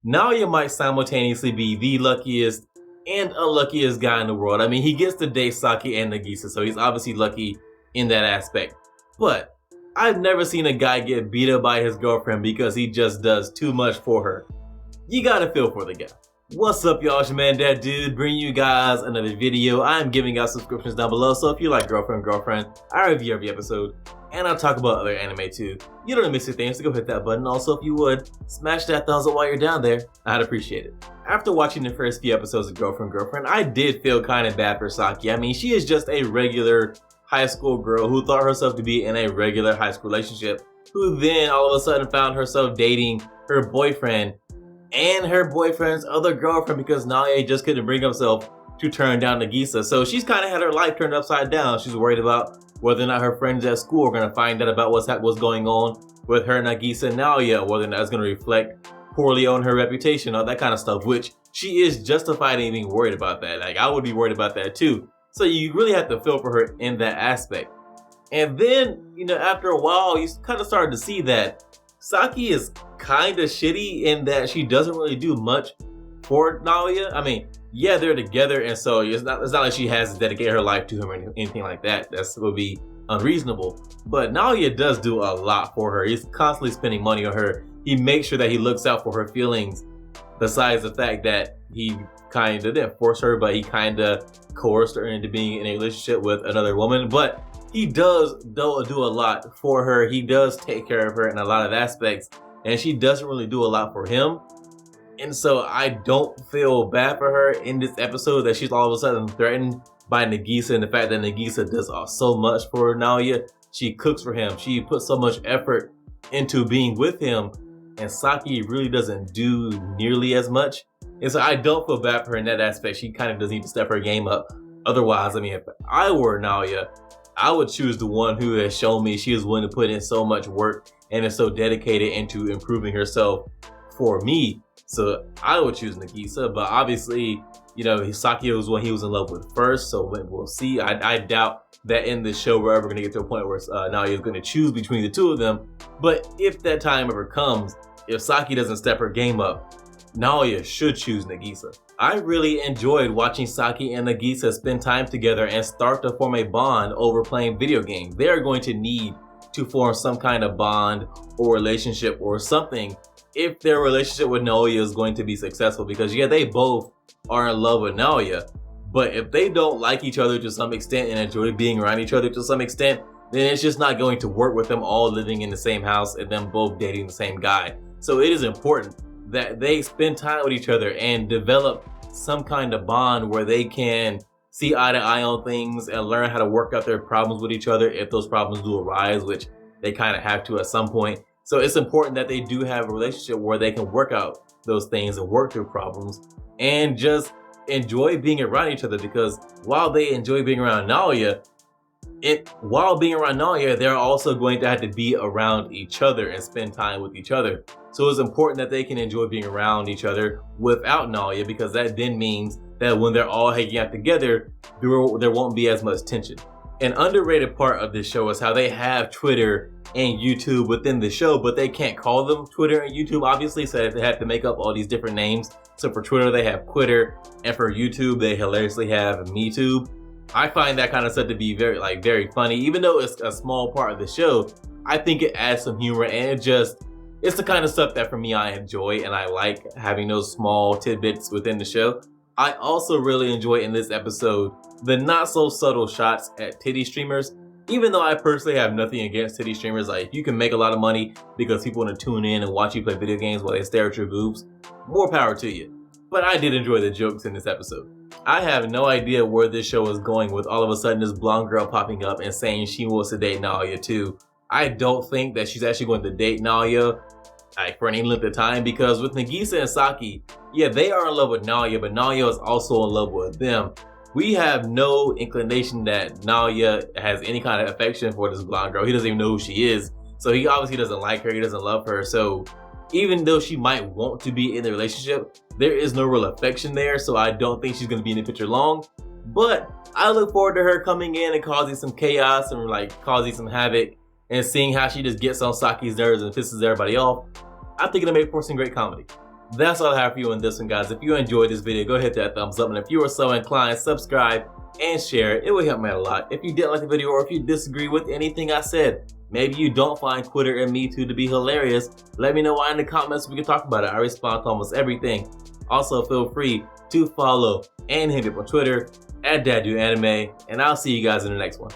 Naoya might simultaneously be the luckiest and unluckiest guy in the world. I mean, he gets to date Saki and Nagisa, so he's obviously lucky in that aspect. But I've never seen a guy get beat up by his girlfriend because he just does too much for her. You gotta feel for the guy. What's up, y'all? It's your man, That Dude, bringing you guys another video. I'm giving out subscriptions down below, so if you like Girlfriend, I review every episode, and I'll talk about other anime too. You don't miss a thing, so go hit that button. Also, if you would, smash that thumbs up while you're down there. I'd appreciate it. After watching the first few episodes of Girlfriend, I did feel kind of bad for Saki. I mean, she is just a regular high school girl who thought herself to be in a regular high school relationship, who then all of a sudden found herself dating her boyfriend and her boyfriend's other girlfriend because Naoya just couldn't bring himself to turn down Nagisa. So she's kind of had her life turned upside down. She's worried about whether or not her friends at school are going to find out about what's going on with her, Nagisa, and Naoya, whether or not it's going to reflect poorly on her reputation, all that kind of stuff, which she is justified in being worried about that. Like, I would be worried about that too. So you really have to feel for her in that aspect. And then, after a while, you kind of started to see that Saki is kind of shitty in that she doesn't really do much for Naoya. I mean, yeah, they're together, and so it's not like she has to dedicate her life to him or anything like that. That would be unreasonable. But Naoya does do a lot for her. He's constantly spending money on her. He makes sure that he looks out for her feelings, besides the fact that he kind of didn't force her, but he kind of coerced her into being in a relationship with another woman. But he does do a lot for her. He does take care of her in a lot of aspects, and she doesn't really do a lot for him. And so I don't feel bad for her in this episode that she's all of a sudden threatened by Nagisa, and the fact that Nagisa does so much for Naoya. She cooks for him. She puts so much effort into being with him, and Saki really doesn't do nearly as much. And so I don't feel bad for her in that aspect. She kind of does need to step her game up. Otherwise, I mean, if I were Naoya, I would choose the one who has shown me she is willing to put in so much work and is so dedicated into improving herself for me. So I would choose Nagisa, but obviously, Saki was one he was in love with first, so we'll see. I doubt that in this show we're ever going to get to a point where Naoya is going to choose between the two of them. But if that time ever comes, if Saki doesn't step her game up, Naoya should choose Nagisa. I really enjoyed watching Saki and Nagisa spend time together and start to form a bond over playing video games. They are going to need to form some kind of bond or relationship or something if their relationship with Naoya is going to be successful, because yeah, they both are in love with Naoya, but if they don't like each other to some extent and enjoy being around each other to some extent, then it's just not going to work with them all living in the same house and them both dating the same guy. So it is important that they spend time with each other and develop some kind of bond where they can see eye to eye on things and learn how to work out their problems with each other if those problems do arise, which they kind of have to at some point. So it's important that they do have a relationship where they can work out those things and work through problems and just enjoy being around each other, because while they enjoy being around Naoya, they're also going to have to be around each other and spend time with each other. So it's important that they can enjoy being around each other without Naoya, because that then means that when they're all hanging out together, there won't be as much tension. An underrated part of this show is how they have Twitter and YouTube within the show, but they can't call them Twitter and YouTube, obviously, so they have to make up all these different names. So for Twitter, they have Quitter, and for YouTube, they hilariously have MeTube. I find that kind of stuff to be very funny. Even though it's a small part of the show, I think it adds some humor, and it's the kind of stuff that for me I enjoy, and I like having those small tidbits within the show. I also really enjoy in this episode the not so subtle shots at titty streamers. Even though I personally have nothing against titty streamers, like if you can make a lot of money because people want to tune in and watch you play video games while they stare at your boobs, more power to you. But I did enjoy the jokes in this episode. I have no idea where this show is going with all of a sudden this blonde girl popping up and saying she wants to date Naoya too. I don't think that she's actually going to date Naoya for any length of time, because with Nagisa and Saki, yeah, they are in love with Naoya, but Naoya is also in love with them. We have no inclination that Naoya has any kind of affection for this blonde girl. He doesn't even know who she is, so he obviously doesn't like her, he doesn't love her. So even though she might want to be in the relationship, there is no real affection there, so I don't think she's going to be in the picture long. But I look forward to her coming in and causing some chaos and causing some havoc, and seeing how she just gets on Saki's nerves and pisses everybody off. I think it'll make for some great comedy. that's all I have for you on this one, guys. If you enjoyed this video, go hit that thumbs up, and if you are so inclined, subscribe and share it. It will help me out a lot. If you didn't like the video, or if you disagree with anything I said, maybe you don't find Twitter and Me Too to be hilarious, let me know why in the comments. We can talk about it. I respond to almost everything. Also, feel free to follow and hit me up on Twitter @DadDoAnime, and I'll see you guys in the next one.